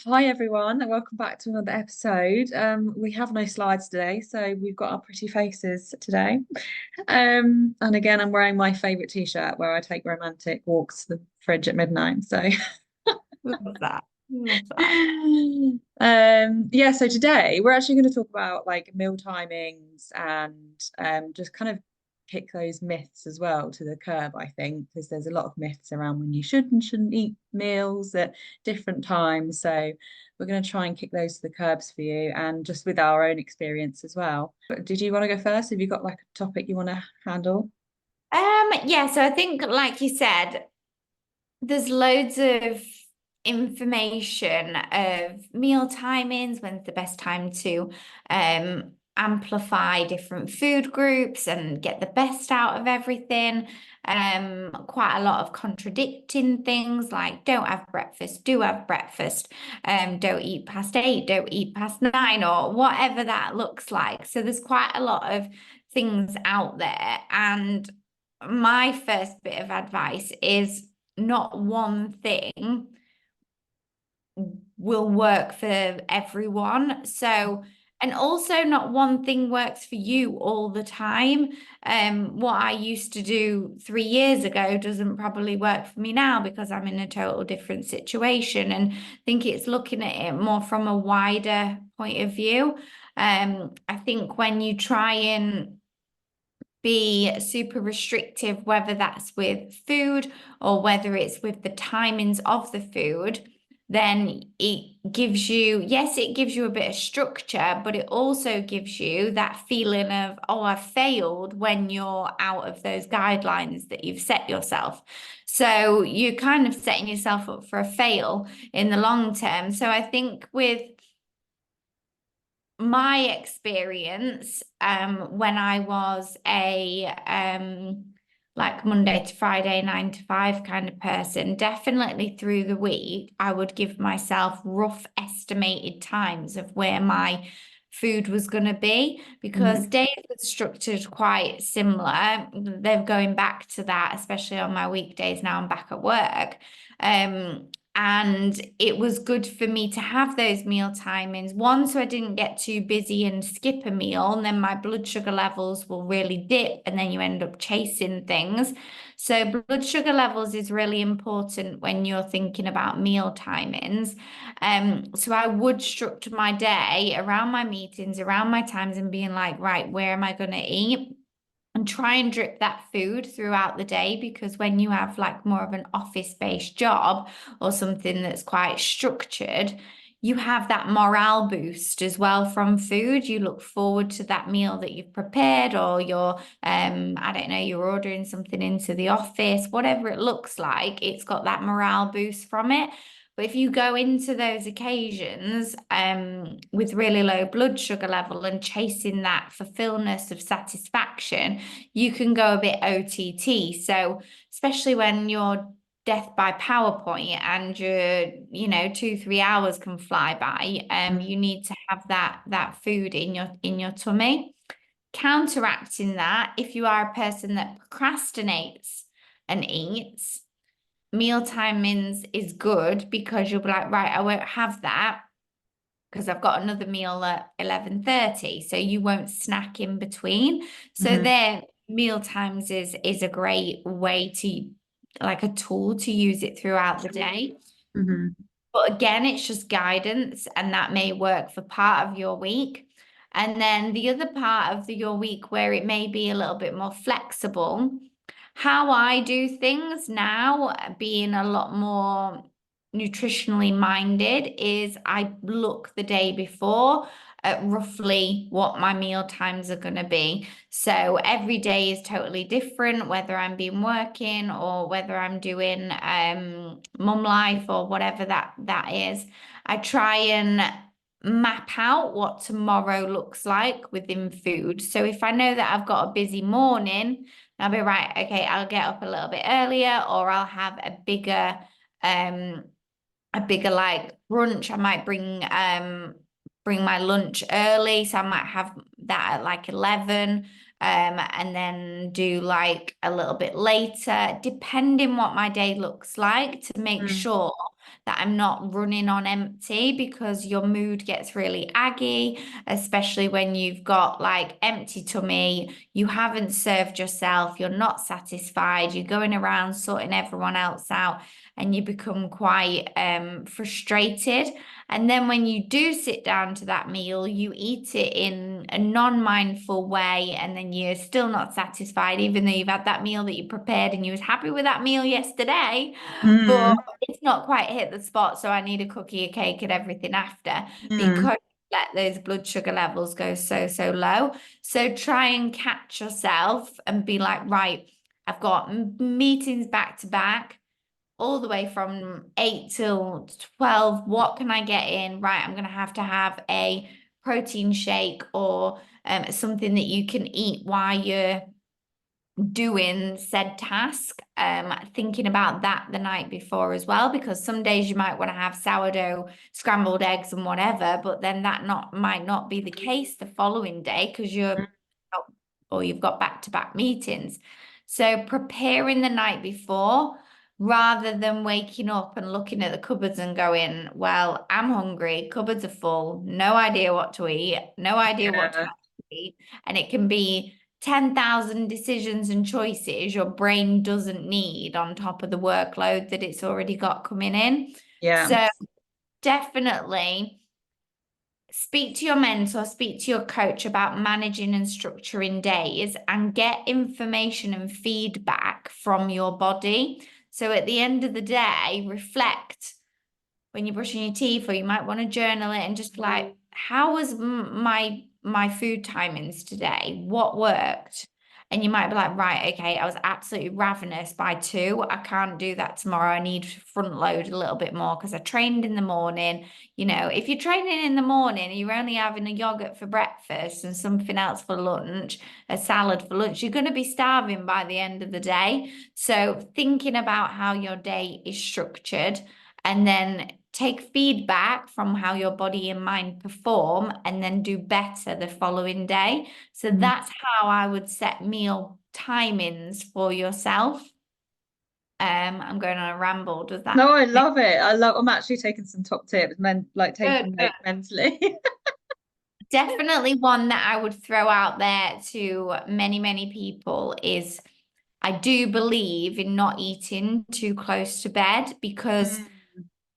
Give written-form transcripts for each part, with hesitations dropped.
Hi everyone, and welcome back to another episode. We have no slides today, so we've got our pretty faces today. And again, I'm wearing my favorite t-shirt where I take romantic walks to the fridge at midnight. So, Love that. Love that. yeah. So today we're actually going to talk about like meal timings and just kind of kick those myths as well to the curb, I think, because there's a lot of myths around when you should and shouldn't eat meals at different times. So we're going to try and kick those to the curbs for you and just with our own experience as well. But did you want to go first? Have you got like a topic you want to handle? Yeah, so I think, like you said, there's loads of information of meal timings, when's the best time to amplify different food groups and get the best out of everything. Quite a lot of contradicting things like don't have breakfast, do have breakfast, don't eat past 8, don't eat past 9, or whatever that looks like. So there's quite a lot of things out there. And my first bit of advice is not one thing will work for everyone. So, and also not one thing works for you all the time. What I used to do 3 years ago doesn't probably work for me now because I'm in a total different situation. And I think it's looking at it more from a wider point of view. I think when you try and be super restrictive, whether that's with food or whether it's with the timings of the food, then it gives you, yes, it gives you a bit of structure, but it also gives you that feeling of, oh, I failed when you're out of those guidelines that you've set yourself. So you're kind of setting yourself up for a fail in the long term. So I think with my experience when I was a like Monday to Friday 9 to 5 kind of person, definitely through the week I would give myself rough estimated times of where my food was going to be because Mhm. days are structured quite similar. They're going back to that, especially on my weekdays now I'm back at work. And it was good for me to have those meal timings. One, so I didn't get too busy and skip a meal, and then my blood sugar levels will really dip, and then you end up chasing things. So, blood sugar levels is really important when you're thinking about meal timings. So I would structure my day around my meetings, around my times, and being like, right, where am I going to eat? And try and drip that food throughout the day because when you have like more of an office-based job or something that's quite structured, you have that morale boost as well from food. You look forward to that meal that you've prepared, or you're, I don't know, you're ordering something into the office, whatever it looks like, it's got that morale boost from it. But if you go into those occasions with really low blood sugar level and chasing that fulfillment of satisfaction, you can go a bit OTT. So especially when you're death by PowerPoint and you're, 2, 3 hours can fly by, you need to have that food in your tummy. Counteracting that, if you are a person that procrastinates and eats, meal timings is good because you'll be like, right, I won't have that because I've got another meal at 11:30. So you won't snack in between. So Mhm. there, meal times is a great way to, like, a tool to use it throughout the day. Mhm. But again, it's just guidance, and that may work for part of your week. And then the other part of your week where it may be a little bit more flexible. How I do things now, being a lot more nutritionally minded, is I look the day before at roughly what my meal times are going to be. So every day is totally different, whether I'm been working or whether I'm doing mum life or whatever that is. I try and map out what tomorrow looks like within food. So if I know that I've got a busy morning, I'll be right, okay, I'll get up a little bit earlier, or I'll have um a bigger like brunch. I might bring my lunch early. So I might have that at like 11. And then do like a little bit later, depending what my day looks like, to make Mm. sure that I'm not running on empty, because your mood gets really aggy, especially when you've got like empty tummy, you haven't served yourself, you're not satisfied, you're going around sorting everyone else out, and you become quite frustrated. And then when you do sit down to that meal, you eat it in a non-mindful way, and then you're still not satisfied, even though you've had that meal that you prepared and you was happy with that meal yesterday, but Mm, it's not quite hit the spot. So I need a cookie, a cake, and everything after, mm, because you let those blood sugar levels go so, so low. So try and catch yourself and be like, right, I've got meetings back to back all the way from 8 till 12. What can I get in? Right, I'm going to have a protein shake, or something that you can eat while you're doing said task. Thinking about that the night before as well, because some days you might want to have sourdough, scrambled eggs, and whatever, but then that not might not be the case the following day, because mm, or you've got back-to-back meetings. So preparing the night before, rather than waking up and looking at the cupboards and going, well, I'm hungry, cupboards are full, no idea what to eat, no idea what to yeah, eat. And it can be 10,000 decisions and choices your brain doesn't need on top of the workload that it's already got coming in. yeah. So definitely speak to your mentor, speak to your coach about managing and structuring days, and get information and feedback from your body. So at the end of the day, reflect when you're brushing your teeth, or you might want to journal it and just like, how was my food timings today? What worked? And you might be like, right, okay, I was absolutely ravenous by 2. I can't do that tomorrow. I need to front load a little bit more because I trained in the morning. You know, if you're training in the morning and you're only having a yogurt for breakfast and something else for lunch, a salad for lunch, you're going to be starving by the end of the day. So thinking about how your day is structured, and then take feedback from how your body and mind perform, and then do better the following day. So Mm. that's how I would set meal timings for yourself. I'm going on a ramble. Does that No, I make love it. I'm actually taking some top tips, like good? taking Good. notes mentally. Definitely one that I would throw out there to many, many people is, I do believe in not eating too close to bed, because Mm,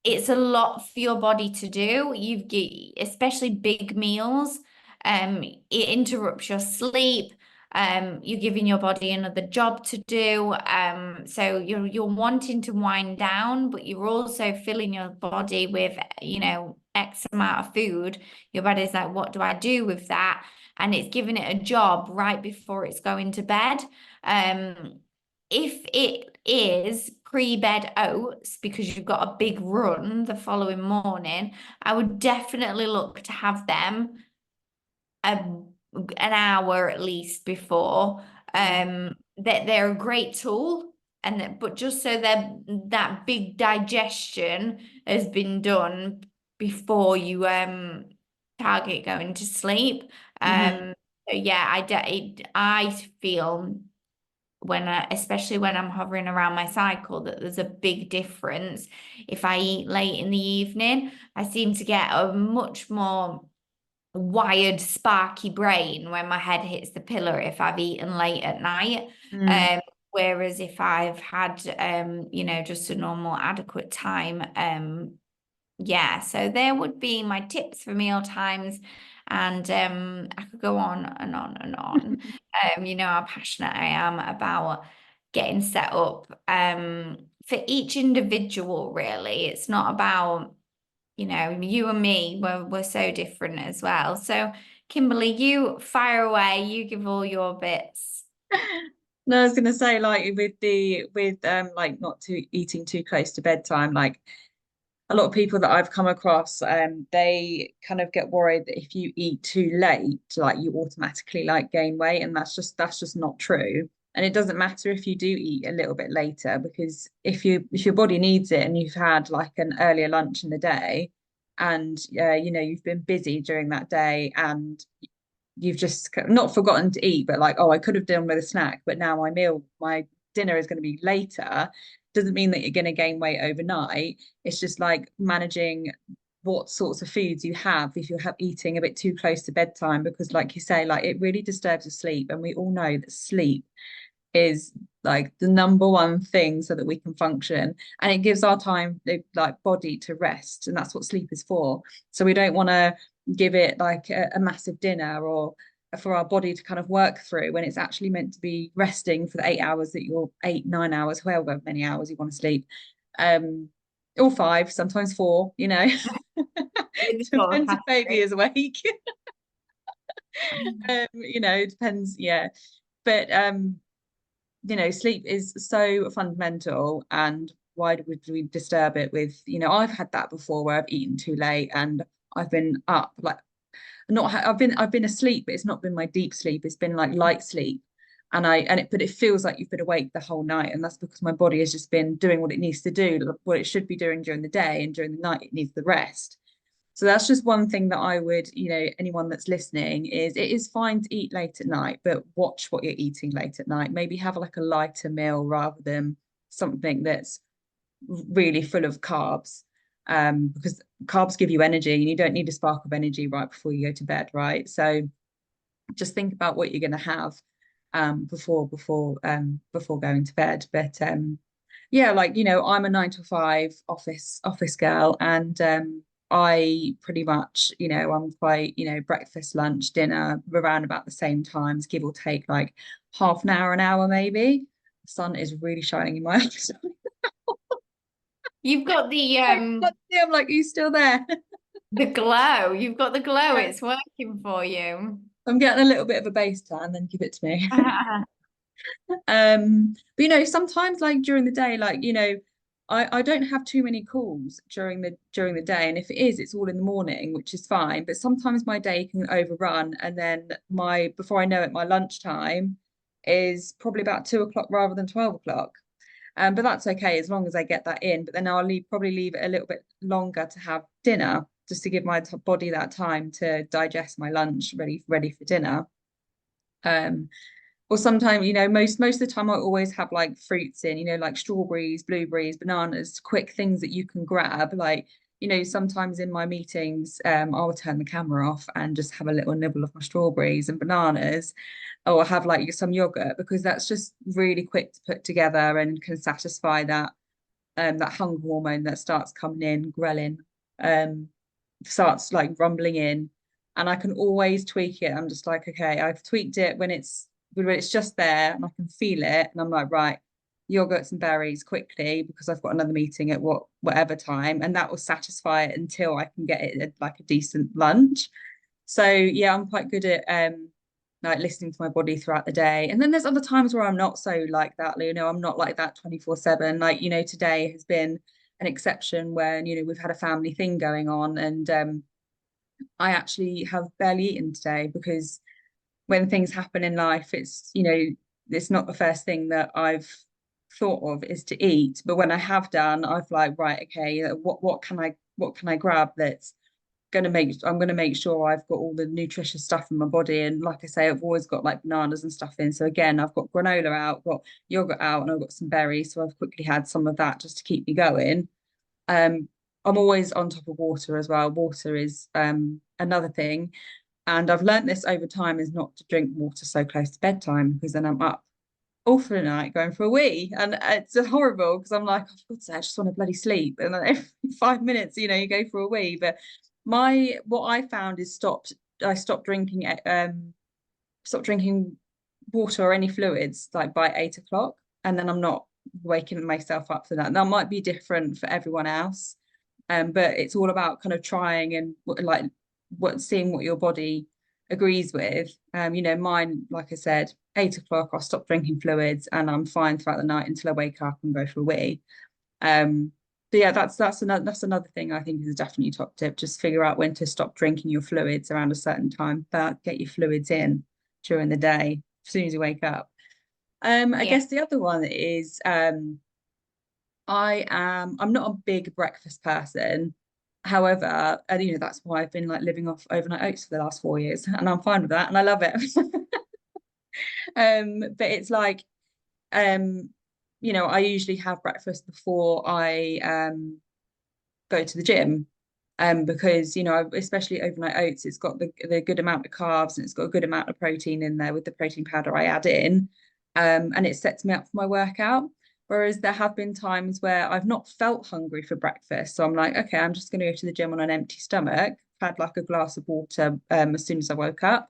it's a lot for your body to do. You've get, especially big meals, it interrupts your sleep. You're giving your body another job to do. So you're wanting to wind down, but you're also filling your body with, X amount of food. Your body's like, what do I do with that? And it's giving it a job right before it's going to bed. Um, if it is pre-bed oats because you've got a big run the following morning, I would definitely look to have them an hour at least before. mm, That they're a great tool, but just so that big digestion has been done before you target going to sleep. mhm, So yeah, I feel especially when I'm hovering around my cycle, that there's a big difference. If I eat late in the evening, I seem to get a much more wired, sparky brain when my head hits the pillow if I've eaten late at night. mm. Um, Whereas if I've had, just a normal adequate time, yeah, so there would be my tips for meal times. And I could go on and on and on. You know how passionate I am about getting set up for each individual, really. It's not about, you and me, we're so different as well. So, Kimberly, you fire away, you give all your bits. No, I was gonna say like with like not too eating too close to bedtime, like a lot of people that I've come across, they kind of get worried that if you eat too late, like you automatically like gain weight, and that's just not true. And it doesn't matter if you do eat a little bit later, because if your body needs it and you've had like an earlier lunch in the day, and you've been busy during that day, and you've just not forgotten to eat, but like, oh, I could have done with a snack, but now my dinner is going to be later, doesn't mean that you're going to gain weight overnight. It's just like managing what sorts of foods you have if you're eating a bit too close to bedtime, because like you say, like it really disturbs your sleep, and we all know that sleep is like the number one thing so that we can function, and it gives our time, like body, to rest, and that's what sleep is for. So we don't want to give it like a massive dinner, or for our body to kind of work through, when it's actually meant to be resting for the 8 hours that you're 8, 9 hours, however many hours you want to sleep, or 5, sometimes 4, you know. Really sort of Depends if baby category. is awake. You know, it depends, yeah. But you know, sleep is so fundamental, and why would we disturb it with, you know, I've had that before where I've eaten too late and I've been up, like not I've been asleep, but it's not been my deep sleep, it's been like light sleep, but it feels like you've been awake the whole night, and that's because my body has just been doing what it needs to do, what it should be doing during the day, and during the night it needs the rest. So that's just one thing that I would, you know, anyone that's listening, is it is fine to eat late at night, but watch what you're eating late at night. Maybe have like a lighter meal rather than something that's really full of carbs. Because carbs give you energy, and you don't need a spark of energy right before you go to bed, right? So just think about what you're going to have before going to bed. But yeah, like, you know, I'm a 9 to 5 office girl, and I pretty much, you know, I'm quite, you know, breakfast, lunch, dinner around about the same times, give or take like half an hour maybe. The sun is really shining in my eyes. You've got I'm like, are you still there? the glow. You've got the glow. Yeah. It's working for you. I'm getting a little bit of a base tan, then give it to me. But you know, sometimes like during the day, like, you know, I don't have too many calls during the day. And if it is, it's all in the morning, which is fine. But sometimes my day can overrun, and then my before I know it, my lunchtime is probably about 2 o'clock rather than 12 o'clock. But that's okay as long as I get that in. But then I'll probably leave it a little bit longer to have dinner, just to give my body that time to digest my lunch, ready for dinner. Um, or sometimes, you know, most of the time I always have like fruits in, you know, like strawberries, blueberries, bananas, quick things that you can grab. Like, you know, sometimes in my meetings, I'll turn the camera off and just have a little nibble of my strawberries and bananas, or have like some yogurt, because that's just really quick to put together and can satisfy that hunger hormone that starts coming in, ghrelin, um, starts like rumbling in, and I can always tweak it. I'm just like, okay, I've tweaked it when it's just there and I can feel it, and I'm like, right, yogurts and berries quickly, because I've got another meeting at whatever time, and that will satisfy it until I can get it at like a decent lunch. So yeah, I'm quite good at like listening to my body throughout the day. And then there's other times where I'm not so like that, you know, I'm not like that 24/7. Like, you know, today has been an exception when, you know, we've had a family thing going on, and I actually have barely eaten today, because when things happen in life, it's, you know, it's not the first thing that I've thought of is to eat. But when I have done, I've like, right, okay, what can I grab that's I'm going to make sure I've got all the nutritious stuff in my body. And like I say, I've always got like bananas and stuff in. So again, I've got granola out, got yogurt out, and I've got some berries. So I've quickly had some of that just to keep me going. Um, I'm always on top of water as well. Water is another thing. And I've learnt this over time, is not to drink water so close to bedtime, because then I'm up all through the night going for a wee. And it's horrible, because I'm like, oh, for God's sake, I just want to bloody sleep. And then every 5 minutes, you know, you go for a wee. But what I found is I stopped drinking water or any fluids like by 8 o'clock. And then I'm not waking myself up for that. That might be different for everyone else. But it's all about kind of trying and like seeing what your body agrees with. You know, mine, like I said, 8 o'clock, I'll stop drinking fluids, and I'm fine throughout the night until I wake up and go for a wee. Um, but yeah, that's another thing I think is definitely top tip. Just figure out when to stop drinking your fluids around a certain time, but get your fluids in during the day as soon as you wake up. I Yeah. guess the other one is I'm not a big breakfast person. However, and you know, that's why I've been like living off overnight oats for the last 4 years, and I'm fine with that and I love it. But it's like um I usually have breakfast before I go to the gym. Because especially overnight oats, it's got the good amount of carbs and it's got a good amount of protein in there with the protein powder I add in. And it sets me up for my workout. Whereas there have been times where I've not felt hungry for breakfast. So I'm like, okay, I'm just going to go to the gym on an empty stomach, had like a glass of water as soon as I woke up.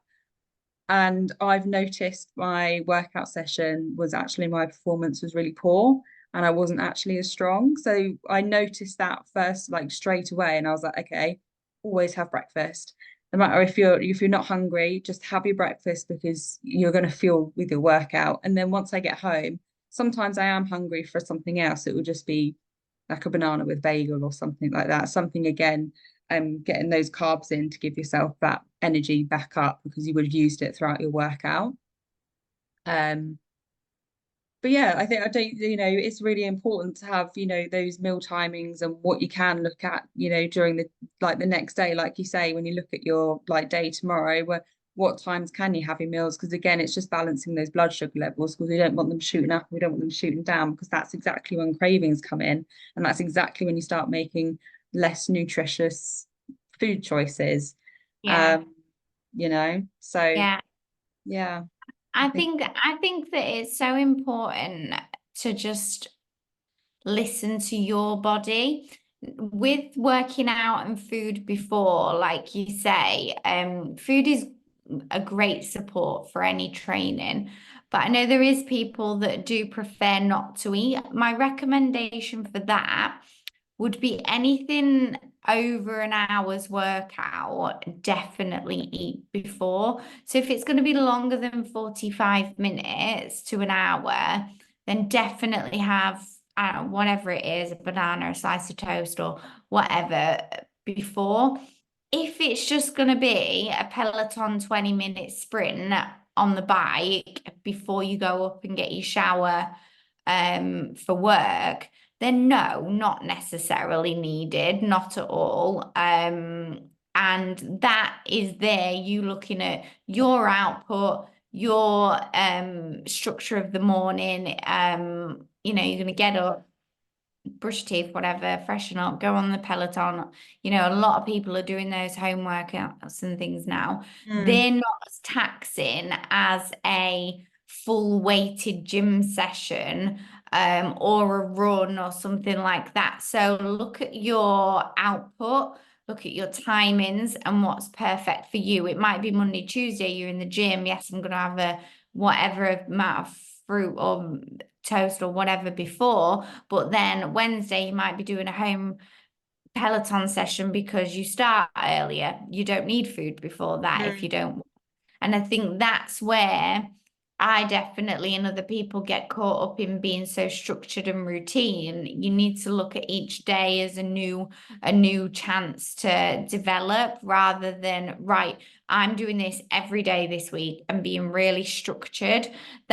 And I've noticed my workout session was actually my performance was really poor and I wasn't actually as strong. So I noticed that first, like straight away, and I was like, okay, always have breakfast. No matter if you're not hungry, just have your breakfast because you're going to feel with your workout. And then once I get home, sometimes I am hungry for something else. It will just be like a banana with bagel or something like that. Something again, getting those carbs in to give yourself that energy back up because you would have used it throughout your workout. Um, but yeah, I don't, it's really important to have, those meal timings and what you can look at, during the next day, like you say, when you look at your like day tomorrow, where what times can you have your meals? Because again, it's just balancing those blood sugar levels because we don't want them shooting up, we don't want them shooting down because that's exactly when cravings come in. And that's exactly when you start making less nutritious food choices. Yeah. Um, so Yeah. yeah, I I think. think I think that it's so important to just listen to your body. With working out and food before, like you say, food is a great support for any training. But I know there is people that do prefer not to eat. My recommendation for that would be anything over an hour's workout, definitely eat before. So if it's going to be longer than 45 minutes to an hour, then definitely have, I don't know, whatever it is, a banana, a slice of toast, or whatever before. If it's just going to be a Peloton 20-minute sprint on the bike before you go up and get your shower for work, then no, not necessarily needed, not at all. And that is there, you looking at your output, your structure of the morning. You're going to get up, brush teeth, whatever, freshen up, go on the Peloton. A lot of people are doing those home workouts and things now. Mm, They're not as taxing as a full weighted gym session, or a run or something like that. So look at your output, look at your timings and what's perfect for you. It might be Monday, Tuesday, you're in the gym. Yes, I'm going to have a whatever amount of fruit or toast or whatever before, but then Wednesday you might be doing a home Peloton session because you start earlier. You don't need food before that if you mm, don't. And I think that's where I definitely and other people get caught up in being so structured and routine. You need to look at each day as a new chance to develop rather than, right, I'm doing this every day this week and being really structured.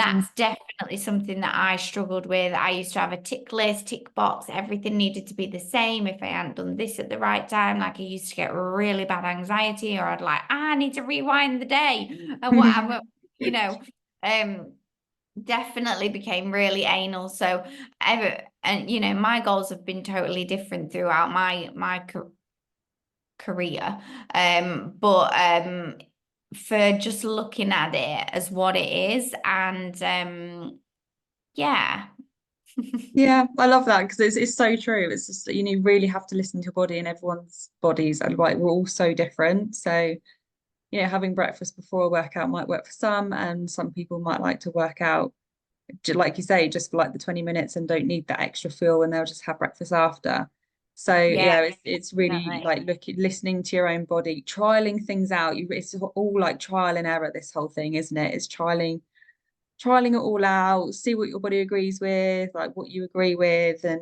mm, That's definitely something that I struggled with. I used to have a tick list, tick box, everything needed to be the same. If I hadn't done this at the right time, like I used to get really bad anxiety, or I'd like, I need to rewind the day and whatever, you know. Um, Definitely became really anal. So my goals have been totally different throughout my career. But for just looking at it as what it is, and yeah. yeah, I love that because it's so true. It's just you really have to listen to your body and everyone's bodies and like we're all so different. So, having breakfast before a workout might work for some, and some people might like to work out, like you say, just for like the 20 minutes and don't need that extra fuel and they'll just have breakfast after. So Yeah, yeah, it's really definitely. like listening to your own body, trialing things out. It's all like trial and error, this whole thing, isn't it? It's trialing it all out, see what your body agrees with, like what you agree with, Yeah,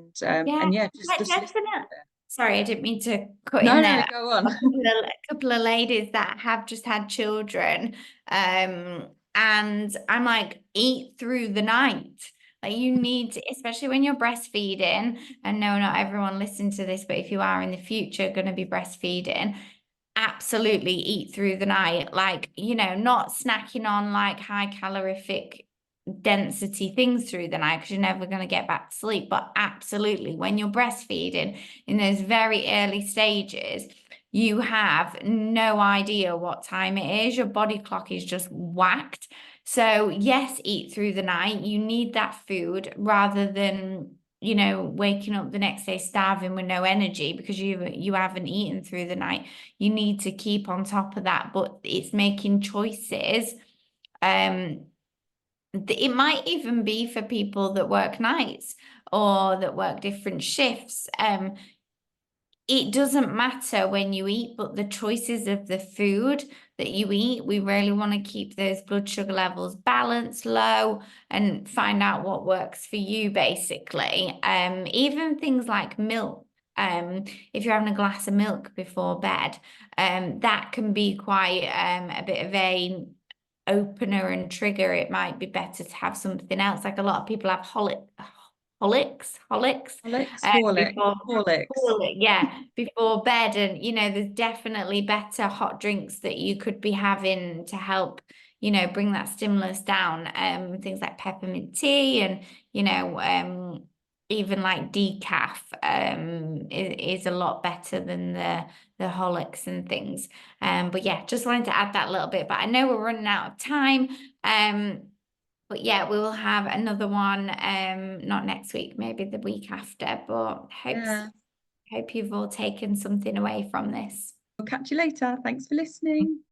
and yeah, just like just listen definitely. to it. Sorry, I didn't mean to cut in No, no, there. go on. A couple of ladies that have just had children, and I'm like, eat through the night. Like you need to, especially when you're breastfeeding. And no, not everyone listen to this, but if you are in the future going to be breastfeeding, absolutely eat through the night. Like, not snacking on like high calorific density things through the night because you're never going to get back to sleep. But absolutely, when you're breastfeeding in those very early stages, you have no idea what time it is. Your body clock is just whacked. So yes, eat through the night. You need that food rather than, you know, waking up the next day starving with no energy because you haven't eaten through the night. You need to keep on top of that, but it's making choices. It might even be for people that work nights or that work different shifts. It doesn't matter when you eat, but the choices of the food that you eat, we really want to keep those blood sugar levels balanced, low, and find out what works for you, basically. Even things like milk. If you're having a glass of milk before bed, that can be quite a bit of a opener and trigger. It might be better to have something else. Like a lot of people have holics before Horlicks. yeah, before bed. And you know, there's definitely better hot drinks that you could be having to help, you know, bring that stimulus down. Things like peppermint tea and, you know, even like decaf is a lot better than the Horlicks and things. But yeah, just wanted to add that little bit. But I know we're running out of time. But yeah, we will have another one, not next week, maybe the week after. But Yeah. hope you've all taken something away from this. We'll catch you later. Thanks for listening.